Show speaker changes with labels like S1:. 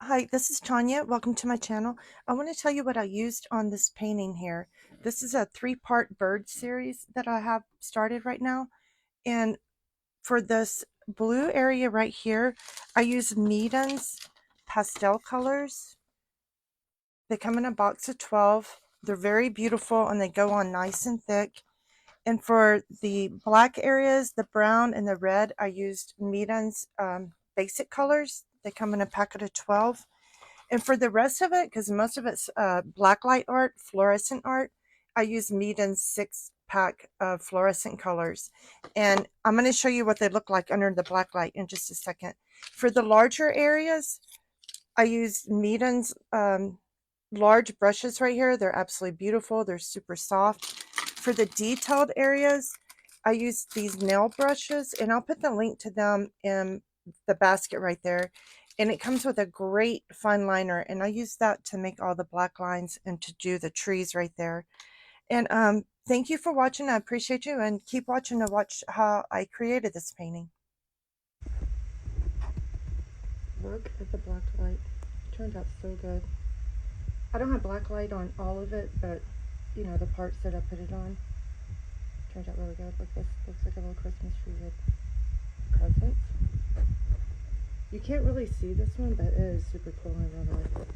S1: Hi, this is Tanya. Welcome to my channel. I want to tell you what I used on this painting here. This is a three-part bird series that I have started right now. And for this blue area right here, I use Meaden's pastel colors. They come in a box of 12. They're very beautiful and they go on nice and thick. And for the black areas, the brown and the red, I used Meaden's basic colors. They come in a packet of 12. And for the rest of it, because most of it's blacklight art, fluorescent art, I use Meaden's 6-pack of fluorescent colors. And I'm going to show you what they look like under the blacklight in just a second. For the larger areas, I use Meaden's large brushes right here. They're absolutely beautiful. They're super soft. For the detailed areas, I use these nail brushes, and I'll put the link to them in the basket right there. And it comes with a great fine liner, and I use that to make all the black lines and to do the trees right there. And thank you for watching. I appreciate you, and keep watching to watch how I created this painting. Look at the black light. It turned out so good. I don't have black light on all of it, but you know, the parts that I put it on turned out really good. Look, this looks like a little Christmas tree with presents. You can't really see this one, but it is super cool. I really like it.